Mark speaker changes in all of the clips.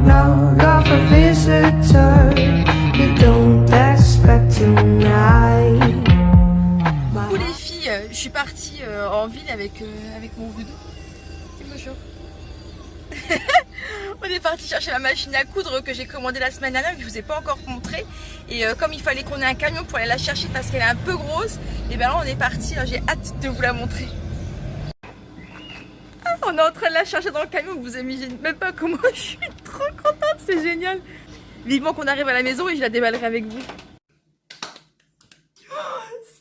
Speaker 1: Not of a visitor you don't expect tonight.
Speaker 2: Coucou les filles, je suis partie en ville avec mon doudou. Dis bonjour. On est parti chercher la machine à coudre que j'ai commandée la semaine dernière, que je vous ai pas encore montré. Et comme il fallait qu'on ait un camion pour aller la chercher parce qu'elle est un peu grosse, et bien là on est parti, j'ai hâte de vous la montrer. Ah, on est en train de la chercher dans le camion, vous imaginez même pas comment je suis trop contente, c'est génial. Vivement qu'on arrive à la maison et je la déballerai avec vous.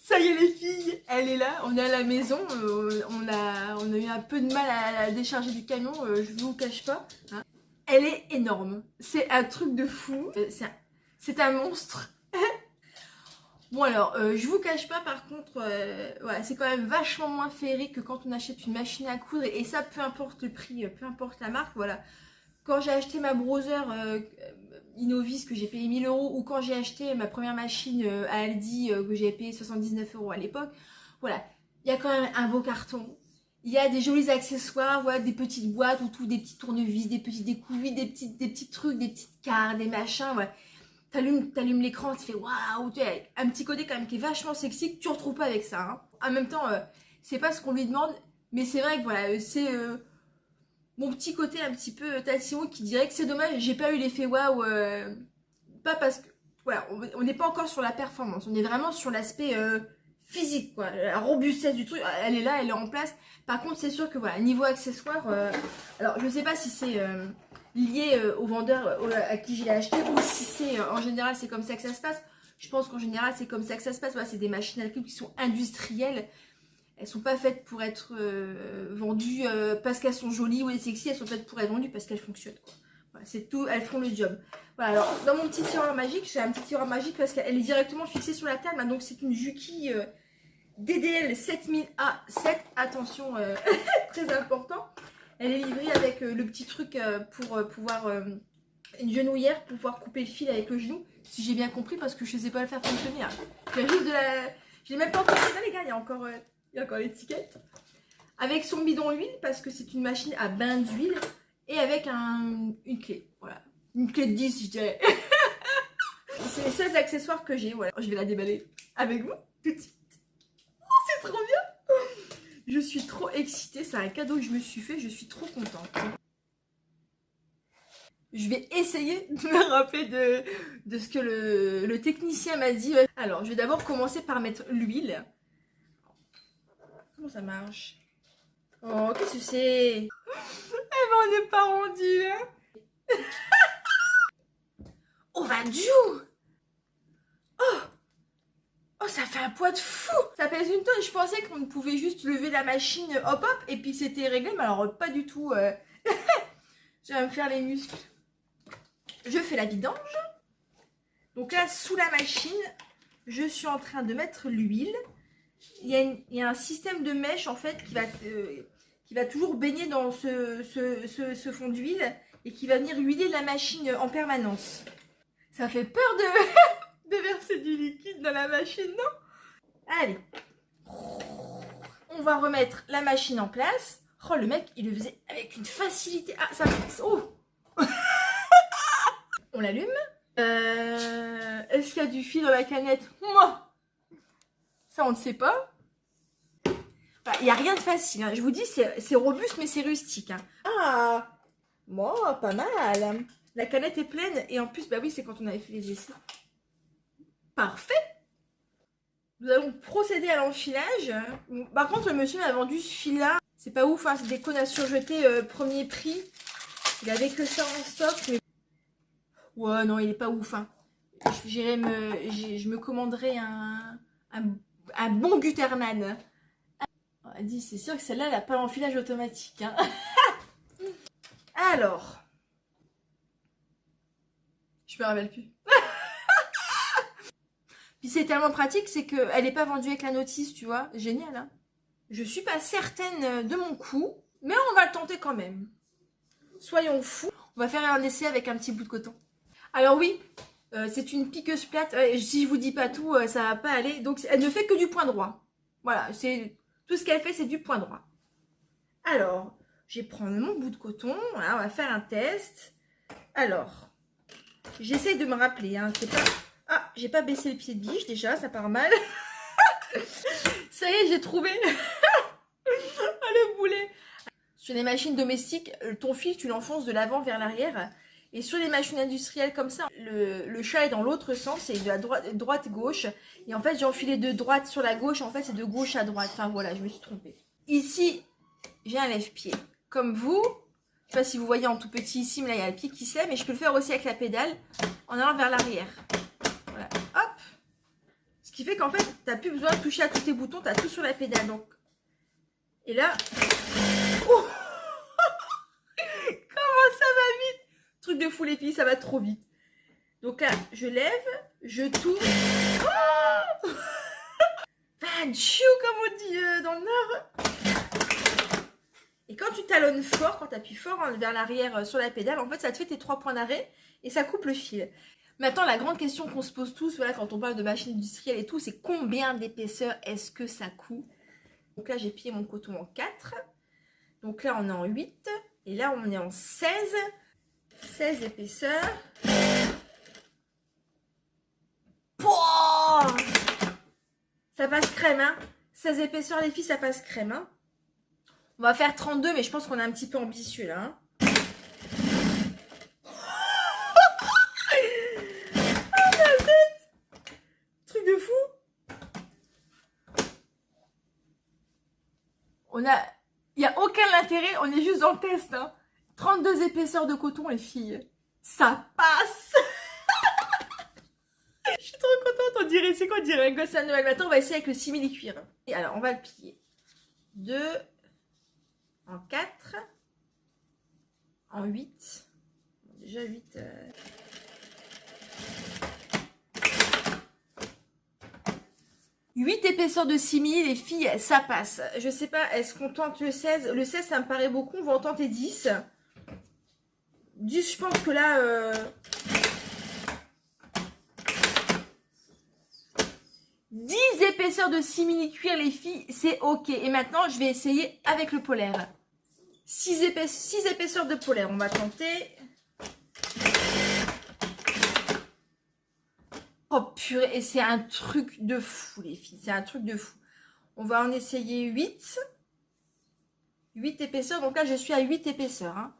Speaker 2: Ça y est les filles, elle est là, on est à la maison, on a eu un peu de mal à la décharger du camion, je vous cache pas. Hein. Elle est énorme, c'est un truc de fou, c'est un monstre. Bon alors, je vous cache pas par contre, voilà, c'est quand même vachement moins féerique que quand on achète une machine à coudre et ça peu importe le prix, peu importe la marque, voilà. Quand j'ai acheté ma Brother Innovis que j'ai payé 1000 € ou quand j'ai acheté ma première machine à Aldi que j'ai payé 79 € à l'époque, voilà, il y a quand même un beau carton. Il y a des jolis accessoires, voilà, des petites boîtes ou tout, des petits tournevis, des petits découvis, des petits trucs, des petites cartes, des machins, voilà. T'allumes l'écran, tu fais waouh, tu as un petit côté quand même qui est vachement sexy que tu retrouves pas avec ça. Hein. En même temps, c'est pas ce qu'on lui demande, mais c'est vrai que voilà, c'est mon petit côté un petit peu tatillon qui dirait que c'est dommage, j'ai pas eu l'effet waouh, pas parce que voilà, on n'est pas encore sur la performance, on est vraiment sur l'aspect physique, quoi, la robustesse du truc, elle est là, elle est en place. Par contre, c'est sûr que voilà, niveau accessoires, alors je sais pas si c'est lié au vendeur à qui je l'ai acheté ou si c'est en général c'est comme ça que ça se passe. Je pense qu'en général c'est comme ça que ça se passe. Voilà, c'est des machines à coudre qui sont industrielles. Elles sont pas faites pour être vendues parce qu'elles sont jolies ou sexy. Elles sont faites pour être vendues parce qu'elles fonctionnent. Voilà, c'est tout. Elles font le job. Voilà. Alors dans mon petit tiroir magique, j'ai un petit tiroir magique parce qu'elle est directement fixée sur la table. Hein, donc c'est une Juki DDL 7000A7. Attention, très important. Elle est livrée avec le petit truc pour pouvoir... une genouillère pour pouvoir couper le fil avec le genou. Si j'ai bien compris, parce que je ne sais pas le faire fonctionner. Hein. Je juste de la... Je l'ai même pas encore fait, les gars. Il y a encore l'étiquette. Avec son bidon huile, parce que c'est une machine à bain d'huile. Et avec une clé. Voilà. Une clé de 10, je dirais. C'est les seuls accessoires que j'ai. Voilà. Je vais la déballer avec vous tout de suite. Oh, c'est trop bien! Je suis trop excitée, c'est un cadeau que je me suis fait, je suis trop contente. Je vais essayer de me rappeler de ce que le technicien m'a dit. Alors, je vais d'abord commencer par mettre l'huile. Comment ça marche? Oh, qu'est-ce que c'est? Eh ben, on n'est pas rendu, hein. Oh, Vanjou! Oh, ça fait un poids de fou! Ça pèse une tonne. Je pensais qu'on pouvait juste lever la machine, hop hop, et puis c'était réglé. Mais alors, pas du tout. Je vais me faire les muscles. Je fais la vidange. Donc là, sous la machine, je suis en train de mettre l'huile. Il y a un système de mèche, en fait, qui va toujours baigner dans ce fond d'huile et qui va venir huiler la machine en permanence. Ça fait peur de verser du liquide dans la machine, non? Allez. On va remettre la machine en place. Oh, le mec, il le faisait avec une facilité. Ah, ça... Oh. On l'allume. Est-ce qu'il y a du fil dans la canette? Moi, ça, on ne sait pas. Il n'y a rien de facile. Hein. Je vous dis, c'est robuste, mais c'est rustique. Hein. Ah, moi, pas mal. La canette est pleine. Et en plus, bah oui, c'est quand on avait fait les essais. Parfait. Nous allons procéder à l'enfilage. Par contre, le monsieur m'a vendu ce fil-là. C'est pas ouf, hein. C'est des cônes à surjeter premier prix. Il avait que ça en stock. Mais... ouais, non, il est pas ouf. Hein. Je me commanderai un bon Gutermann. On a dit, c'est sûr que celle-là, elle n'a pas l'enfilage automatique. Hein. Alors. Je me rappelle plus. Puis c'est tellement pratique, c'est qu'elle n'est pas vendue avec la notice, tu vois. Génial, hein. Je suis pas certaine de mon coup, mais on va le tenter quand même. Soyons fous. On va faire un essai avec un petit bout de coton. Alors oui, c'est une piqueuse plate. Si je vous dis pas tout, ça va pas aller. Donc elle ne fait que du point droit. Voilà, c'est tout ce qu'elle fait, c'est du point droit. Alors, je vais prendre mon bout de coton. Voilà, on va faire un test. Alors, j'essaye de me rappeler, hein, c'est pas... Ah, j'ai pas baissé le pied de biche déjà, ça part mal. Ça y est, j'ai trouvé le boulet. Sur les machines domestiques, ton fil, tu l'enfonces de l'avant vers l'arrière. Et sur les machines industrielles comme ça, le chat est dans l'autre sens, c'est de la droite-gauche. Et en fait, j'ai enfilé de droite sur la gauche, en fait, c'est de gauche à droite. Enfin voilà, je me suis trompée. Ici, j'ai un lève-pied. Comme vous, je sais pas si vous voyez en tout petit ici, mais là, il y a le pied qui se lève. Mais je peux le faire aussi avec la pédale, en allant vers l'arrière. Voilà, hop. Ce qui fait qu'en fait, tu n'as plus besoin de toucher à tous tes boutons, tu as tout sur la pédale. Donc. Et là... Oh comment ça va vite! Truc de fou les filles, ça va trop vite. Donc là, je lève, je tourne. Oh Fanchou, comme on dit dans le Nord. Et quand tu talonnes fort, quand tu appuies fort vers l'arrière sur la pédale, en fait, ça te fait tes 3 points d'arrêt et ça coupe le fil. Maintenant, la grande question qu'on se pose tous, voilà, quand on parle de machines industrielles et tout, c'est combien d'épaisseur est-ce que ça coupe? Donc là, j'ai plié mon coton en 4. Donc là, on est en 8. Et là, on est en 16. 16 épaisseurs. Pouah, ça passe crème, hein. 16 épaisseurs, les filles, ça passe crème, hein. On va faire 32, mais je pense qu'on est un petit peu ambitieux, là, hein. Truc de fou. On a... Il n'y a aucun intérêt, on est juste dans le test, hein. 32 épaisseurs de coton, les filles. Ça passe. Je suis trop contente, on dirait, c'est quoi, on dirait un gosse à Noël. Maintenant, on va essayer avec le simili-cuir. Et alors, on va le plier. 2, en 4, en 8. Bon, déjà 8... 8 épaisseurs de simili, les filles, ça passe. Je sais pas, est-ce qu'on tente le 16? Le 16, ça me paraît beaucoup, on va en tenter 10. 10, je pense que là... 10 épaisseurs de simili-cuir, les filles, c'est ok. Et maintenant, je vais essayer avec le polaire. 6 épaisseurs de polaire, on va tenter. Oh purée, et c'est un truc de fou, les filles, c'est un truc de fou. On va en essayer 8. 8 épaisseurs, donc là, je suis à 8 épaisseurs, hein.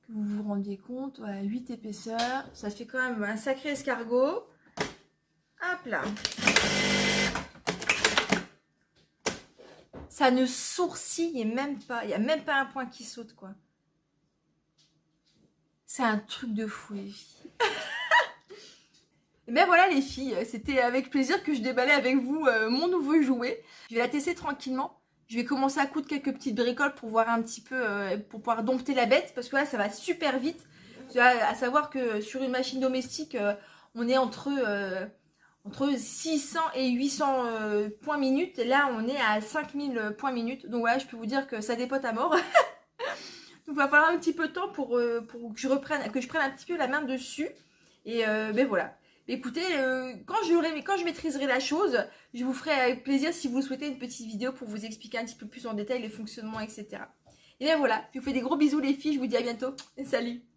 Speaker 2: Que vous vous rendiez compte, voilà, 8 épaisseurs. Ça fait quand même un sacré escargot. Hop là. Ça ne sourcille même pas. Il n'y a même pas un point qui saute, quoi. C'est un truc de fou, les filles. Mais voilà, les filles, c'était avec plaisir que je déballais avec vous mon nouveau jouet. Je vais la tester tranquillement. Je vais commencer à coudre quelques petites bricoles pour voir un petit peu, pour pouvoir dompter la bête. Parce que là, ça va super vite. À savoir que sur une machine domestique, on est entre 600 et 800 points minutes. Et là, on est à 5000 points minutes. Donc voilà, je peux vous dire que ça dépote à mort. Donc il va falloir un petit peu de temps pour que je prenne un petit peu la main dessus. Et ben voilà. Écoutez, quand je maîtriserai la chose, je vous ferai avec plaisir si vous souhaitez une petite vidéo pour vous expliquer un petit peu plus en détail les fonctionnements, etc. Et bien voilà, je vous fais des gros bisous les filles, je vous dis à bientôt. Et salut!